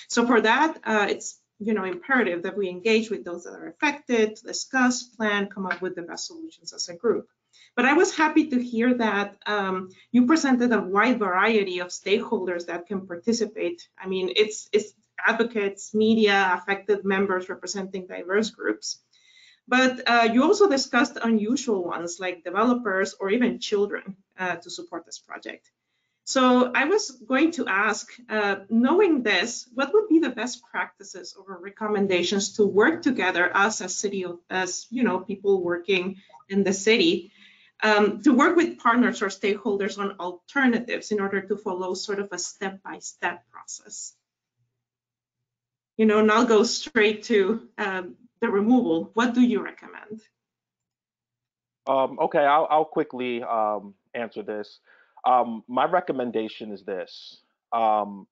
So for that, it's imperative that we engage with those that are affected, to discuss, plan, come up with the best solutions as a group. But I was happy to hear that you presented a wide variety of stakeholders that can participate. I mean, it's advocates, media, affected members representing diverse groups. But you also discussed unusual ones like developers or even children to support this project. So I was going to ask, knowing this, what would be the best practices or recommendations to work together as a city, as people working in the city, to work with partners or stakeholders on alternatives in order to follow sort of a step-by-step process? Now go straight to the removal. What do you recommend? Okay, I'll quickly answer this. My recommendation is this. You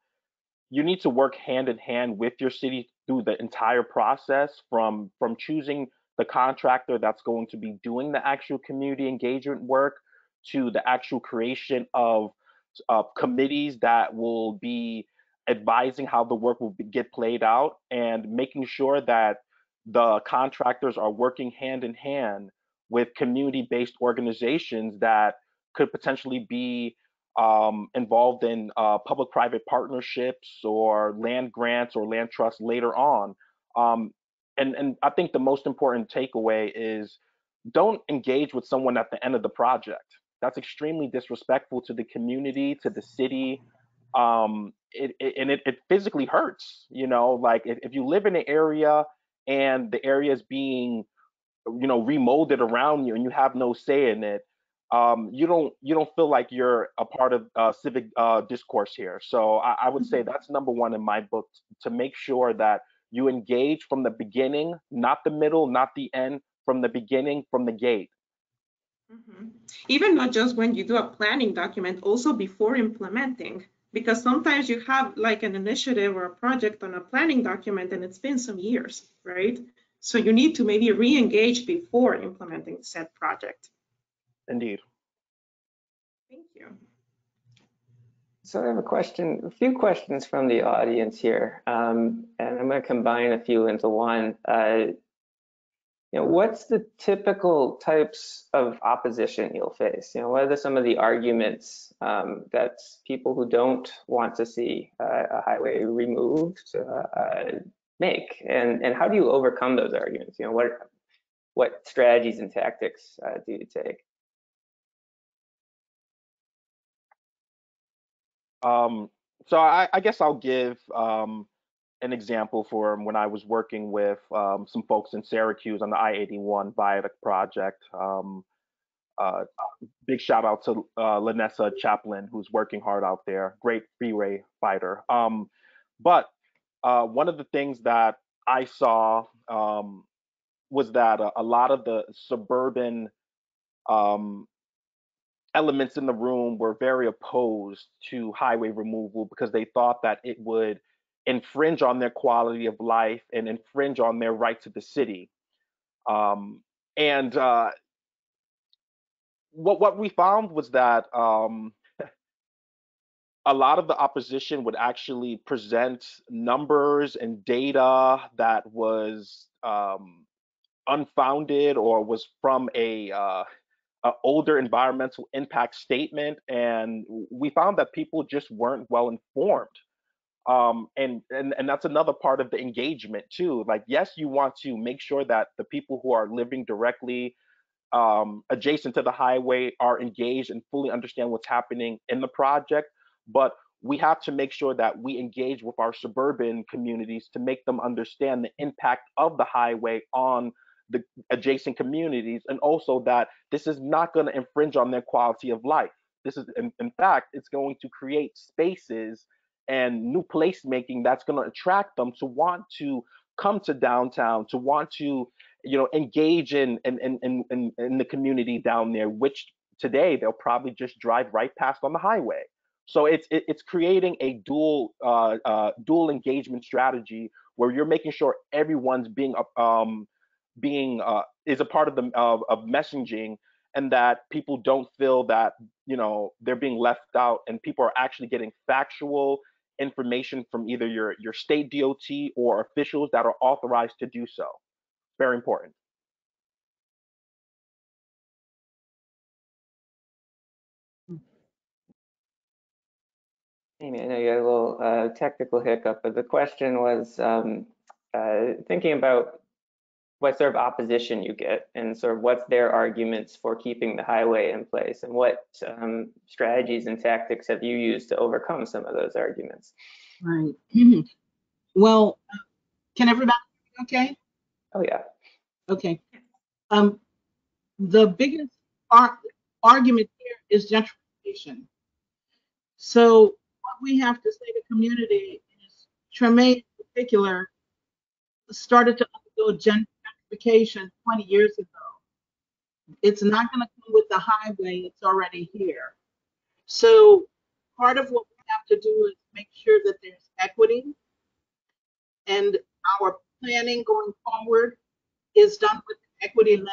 need to work hand in hand with your city through the entire process, from choosing the contractor that's going to be doing the actual community engagement work, to the actual creation of committees that will be advising how the work will get played out, and making sure that the contractors are working hand in hand with community-based organizations that could potentially be involved in public-private partnerships or land grants or land trusts later on. And I think the most important takeaway is, don't engage with someone at the end of the project. That's extremely disrespectful to the community, to the city. It physically hurts. Like if you live in an area and the area is being remolded around you and you have no say in it, you don't feel like you're a part of civic discourse here. So I would say that's number one in my book, to make sure that you engage from the beginning, not the middle, not the end, from the beginning, from the gate. Mm-hmm. Even not just when you do a planning document, also before implementing, because sometimes you have like an initiative or a project on a planning document and it's been some years, right? So you need to maybe re-engage before implementing said project. Indeed. Thank you. So I have a few questions from the audience here, and I'm going to combine a few into one. What's the typical types of opposition you'll face? What are some of the arguments that people who don't want to see a highway removed make, and how do you overcome those arguments? What strategies and tactics do you take? So I guess I'll give an example for when I was working with some folks in Syracuse on the I-81 viaduct project. Big shout out to Lanessa Chaplin, who's working hard out there. Great freeway fighter. But one of the things that I saw was that a lot of the suburban um, elements in the room were very opposed to highway removal, because they thought that it would infringe on their quality of life and infringe on their right to the city. And what we found was that a lot of the opposition would actually present numbers and data that was unfounded or was from a older environmental impact statement, and we found that people just weren't well informed. And that's another part of the engagement too. Like, yes, you want to make sure that the people who are living directly adjacent to the highway are engaged and fully understand what's happening in the project, but we have to make sure that we engage with our suburban communities to make them understand the impact of the highway on the adjacent communities, and also that this is not going to infringe on their quality of life. This is, in fact, it's going to create spaces and new placemaking that's going to attract them to want to come to downtown, to want to, engage in the community down there, which today they'll probably just drive right past on the highway. So it's creating a dual engagement strategy where you're making sure everyone's is a part of the of messaging, and that people don't feel that they're being left out, and people are actually getting factual information from either your state DOT or officials that are authorized to do so. Very important. Amy, I know you had a little technical hiccup, but the question was thinking about what sort of opposition you get and sort of what's their arguments for keeping the highway in place, and what strategies and tactics have you used to overcome some of those arguments? Right. Well, can everybody hear me okay? Oh, yeah. Okay. The biggest argument here is gentrification. So what we have to say to community is Tremaine in particular started to undergo gentrification 20 years ago. It's not going to come with the highway, it's already here. So part of what we have to do is make sure that there's equity, and our planning going forward is done with an equity lens,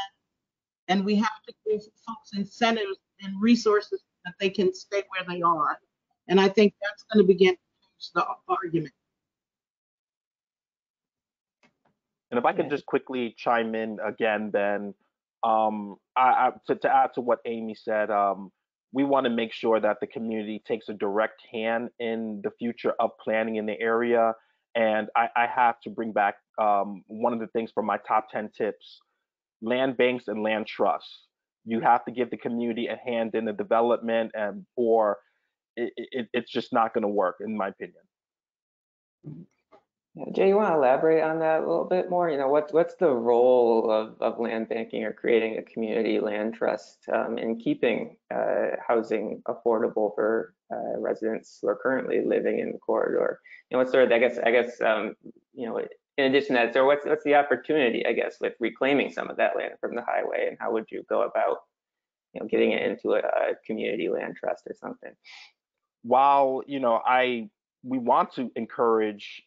and we have to give folks incentives and resources that they can stay where they are. And I think that's going to begin to change the argument. And if I could just quickly chime in again, then to add to what Amy said, we want to make sure that the community takes a direct hand in the future of planning in the area. And I have to bring back one of the things from my top 10 tips: land banks and land trusts. You have to give the community a hand in the development, or it's just not going to work, in my opinion. Jay, you want to elaborate on that a little bit more? What's the role of land banking or creating a community land trust in keeping housing affordable for residents who are currently living in the corridor? What's sort of, I guess, in addition to that, so what's the opportunity, I guess, with reclaiming some of that land from the highway, and how would you go about, getting it into a community land trust or something? While we want to encourage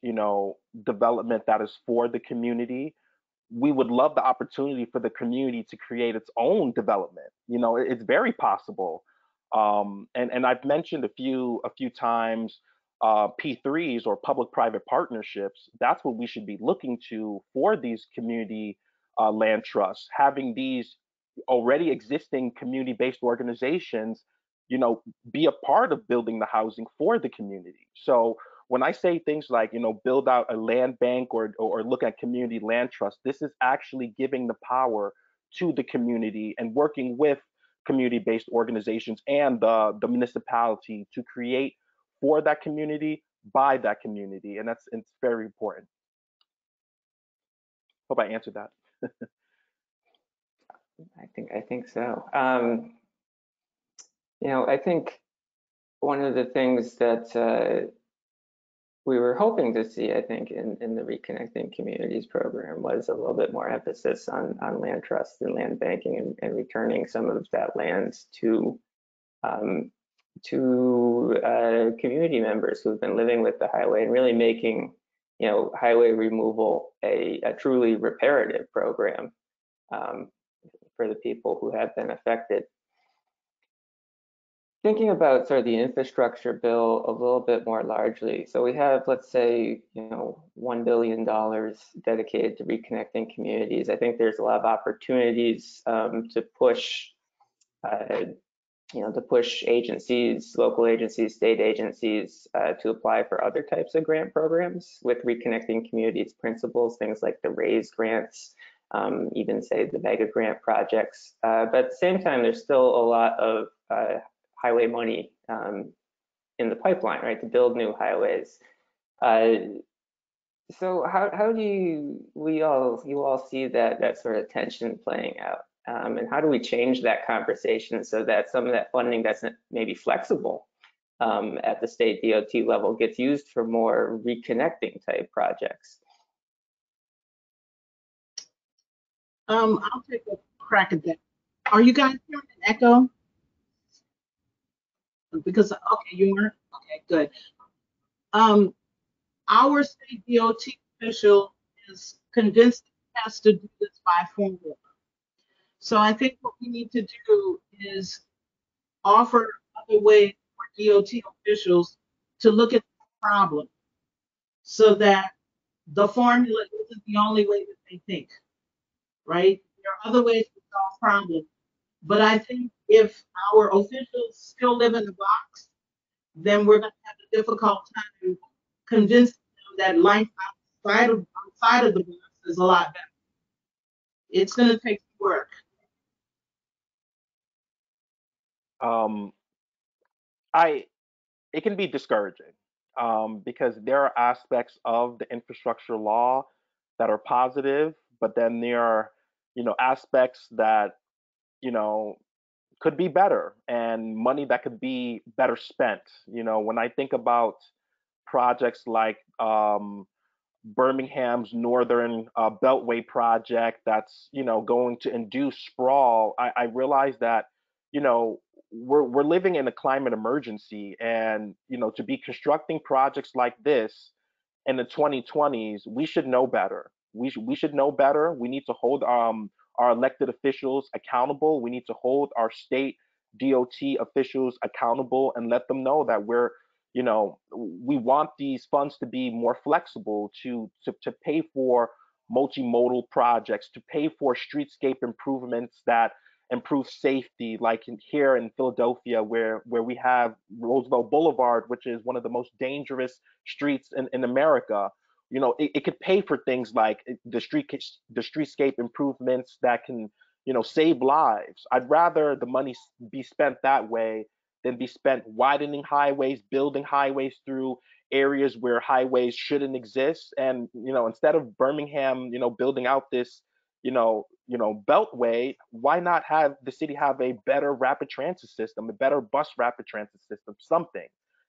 development that is for the community, we would love the opportunity for the community to create its own development. It's very possible. And I've mentioned a few times P3s, or public-private partnerships. That's what we should be looking to for these community land trusts, having these already existing community-based organizations be a part of building the housing for the community. So when I say things like, build out a land bank or look at community land trust, this is actually giving the power to the community and working with community-based organizations and the municipality to create for that community, by that community. And it's very important. Hope I answered that. I think so. I think one of the things that we were hoping to see, I think, in the Reconnecting Communities program was a little bit more emphasis on land trusts and land banking, and returning some of that land to community members who've been living with the highway, and really making highway removal a truly reparative program for the people who have been affected. thinking about sort of the infrastructure bill a little bit more largely. So we have, let's say, $1 billion dedicated to reconnecting communities. I think there's a lot of opportunities to push, to push agencies, local agencies, state agencies to apply for other types of grant programs with reconnecting communities principles, things like the RAISE grants, even say the mega grant projects. But at the same time, there's still a lot of highway money in the pipeline, right, to build new highways. So how do you all see that sort of tension playing out? And how do we change that conversation so that some of that funding that's maybe flexible at the state DOT level gets used for more reconnecting type projects? I'll take a crack at that. Are you guys hearing an echo? Because, okay, you are? Okay, good. Our state DOT official is convinced it has to do this by formula. So I think what we need to do is offer other ways for DOT officials to look at the problem so that the formula isn't the only way that they think, right? There are other ways to solve problems. But I think if our officials still live in the box, then we're going to have a difficult time convincing them that life outside of the box is a lot better. It's going to take work. It can be discouraging because there are aspects of the infrastructure law that are positive, but then there are, aspects that, could be better and money that could be better spent. When I think about projects like Birmingham's Northern Beltway project that's going to induce sprawl, I realize that we're living in a climate emergency, and to be constructing projects like this in the 2020s, we should know better. We should know better. We need to hold our elected officials accountable. We need to hold our state DOT officials accountable and let them know that we want these funds to be more flexible to pay for multimodal projects, to pay for streetscape improvements that improve safety, like here in Philadelphia, where we have Roosevelt Boulevard, which is one of the most dangerous streets in America. It could pay for things like the streetscape improvements that can save lives. I'd rather the money be spent that way than be spent widening highways, building highways through areas where highways shouldn't exist. And instead of Birmingham building out this beltway, why not have the city have a better rapid transit system, a better bus rapid transit system, something?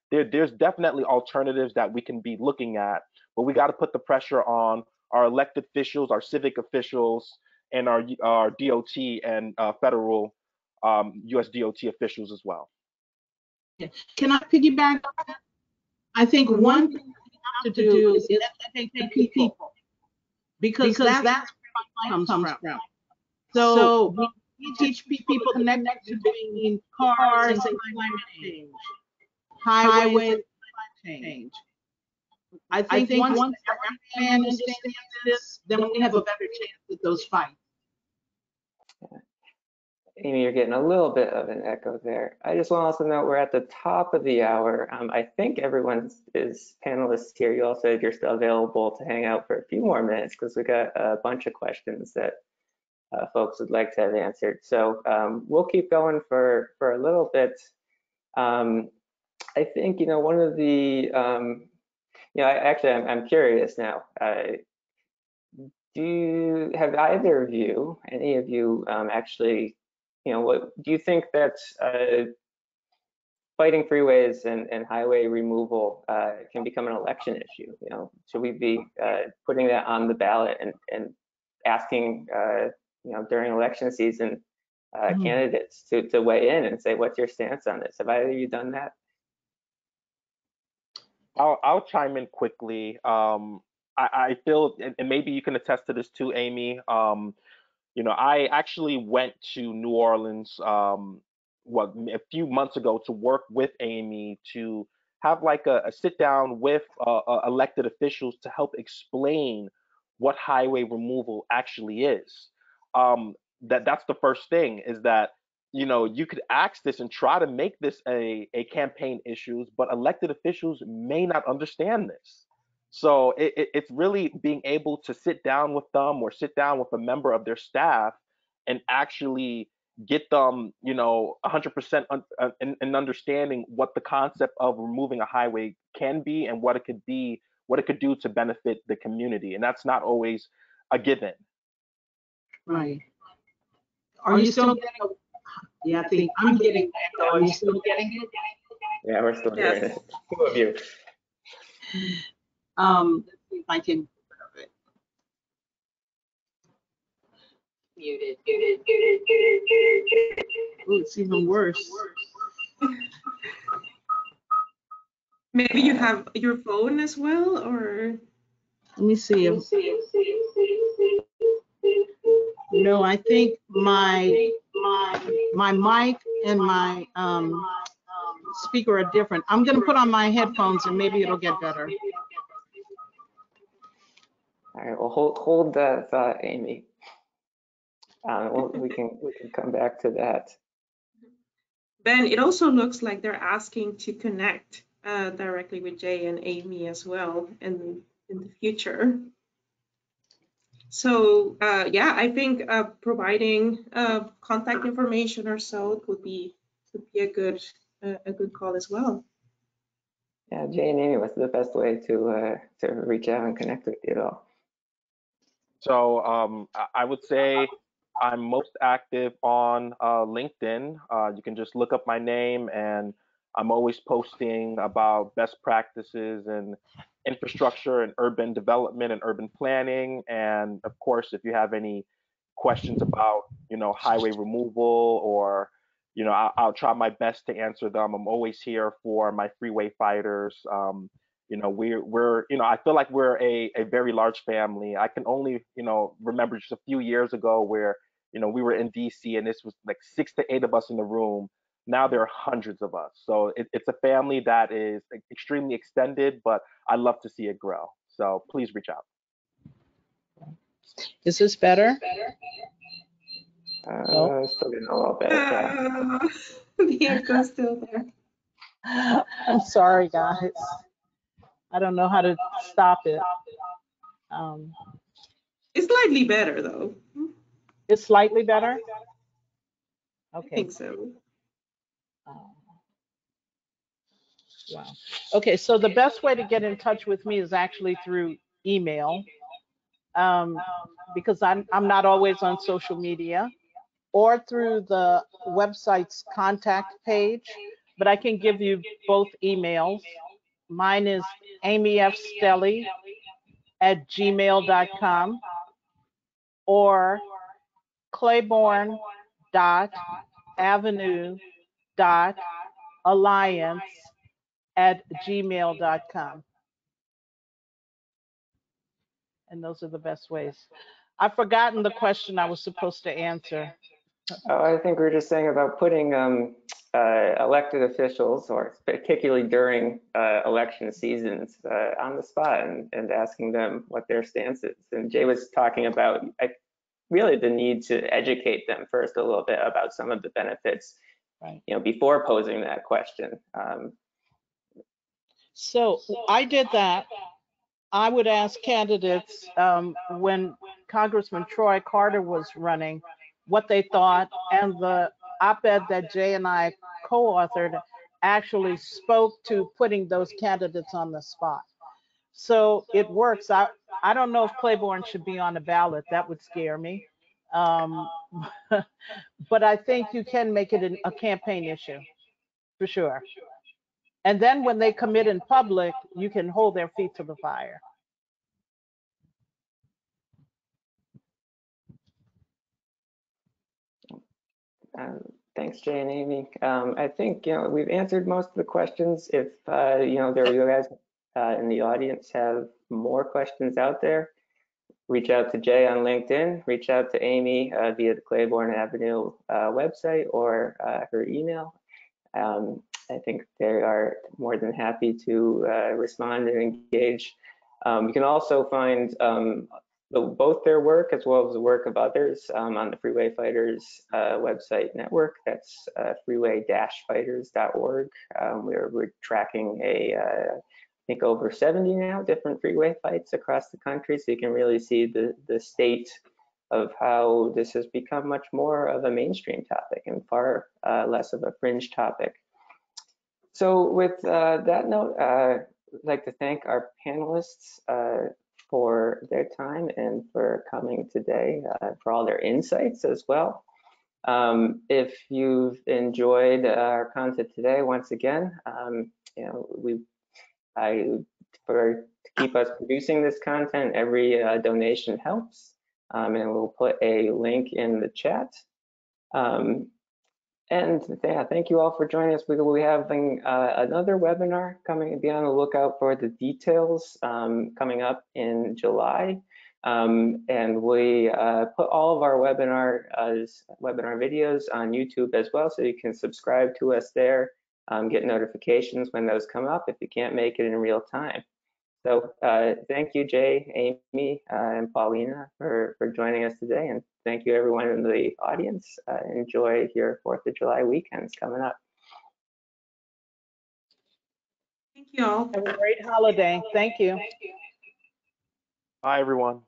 There's definitely alternatives that we can be looking at, but we got to put the pressure on our elected officials, our civic officials, and our DOT and federal U.S. DOT officials as well. Can I piggyback on that? I think one thing we have to do is educate people, because that's where money comes from. So we teach people connected to between cars and climate change, highways and climate change. I think once everyone understands this, then we have a better chance at those fights. Amy, you're getting a little bit of an echo there. I just want to also note we're at the top of the hour. I think everyone is panelists here. You all said you're still available to hang out for a few more minutes because we got a bunch of questions that folks would like to have answered. So we'll keep going for a little bit. I think, one of the, I'm curious now. Have either of you, any of you actually, what do you think that fighting freeways and highway removal can become an election issue? Should we be putting that on the ballot and asking, during election season, candidates to weigh in and say, what's your stance on this? Have either of you done that? I'll chime in quickly. I feel, and maybe you can attest to this too, Amy. I actually went to New Orleans a few months ago to work with Amy to have like a sit down with elected officials to help explain what highway removal actually is. That's the first thing, is that you could ask this and try to make this a campaign issue, but elected officials may not understand this. So it's really being able to sit down with them or sit down with a member of their staff and actually get them, 100% in understanding what the concept of removing a highway can be and what it could be, what it could do to benefit the community. And that's not always a given. Right. Are you still getting? Yeah, I think I'm getting that. Are you still getting it? Yeah, we're still hearing it. Two of you. Let's see if I can. Muted. Oh, it's even worse. Maybe you have your phone as well, or? Let me see. No, I think my mic and my speaker are different. I'm gonna put on my headphones and maybe it'll get better. All right, well, hold that thought, Amy. We can come back to that. Ben, it also looks like they're asking to connect directly with Jay and Amy as well in the future. So yeah, I think providing contact information or so would be a good call as well. Yeah, Jay and Amy, what's the best way to reach out and connect with you all? So I would say I'm most active on LinkedIn. You can just look up my name, and I'm always posting about best practices and infrastructure and urban development and urban planning. And of course, if you have any questions about, highway removal, or, I'll try my best to answer them. I'm always here for my freeway fighters. We're I feel like we're a very large family. I can only, remember just a few years ago where, we were in DC and this was like 6 to 8 of us in the room. Now there are hundreds of us. So it's a family that is extremely extended, but I love to see it grow. So please reach out. Is this better? Still getting a little better. Yeah. The echo's still there. I'm sorry, guys. I don't know how to stop it. It's slightly better though. It's slightly better? Okay. I think so. Wow. Okay, so the best way to get in touch with me is actually through email, because I'm not always on social media, or through the website's contact page, but I can give you both emails. Mine is amyfstelly@gmail.com or claiborne.avenue.alliance@gmail.com. And those are the best ways. I've forgotten the question I was supposed to answer. Oh, I think we were just saying about putting elected officials, or particularly during election seasons, on the spot and asking them what their stance is. And Jay was talking about really the need to educate them first a little bit about some of the benefits, right, before posing that question. So I did that. I would ask candidates when Congressman Troy Carter was running what they thought, and the op-ed that Jay and I co-authored actually spoke to putting those candidates on the spot. So it works. I don't know if Claiborne should be on the ballot. That would scare me. But I think you can make it a campaign issue, for sure. And then when they commit in public, you can hold their feet to the fire. Thanks, Jay and Amy. I think we've answered most of the questions. If there you guys in the audience have more questions out there, reach out to Jay on LinkedIn, reach out to Amy via the Claiborne Avenue website or her email. I think they are more than happy to respond and engage. You can also find both their work as well as the work of others on the Freeway Fighters website network. That's freeway-fighters.org. We're tracking I think over 70 now different freeway fights across the country, so you can really see the state of how this has become much more of a mainstream topic and far less of a fringe topic. So with that note, I'd like to thank our panelists for their time and for coming today, for all their insights as well. If you've enjoyed our content today, once again, you know, to keep us producing this content, every donation helps, and we'll put a link in the chat. And yeah, thank you all for joining us. We will be having another webinar coming. Be on the lookout for the details coming up in July. And we put all of our webinar videos on YouTube as well, so you can subscribe to us there, get notifications when those come up if you can't make it in real time. So thank you, Jay, Amy, and Paulina for joining us today. And thank you, everyone in the audience. Enjoy your 4th of July weekends coming up. Thank you all. Have a great holiday. Thank you. Bye, everyone.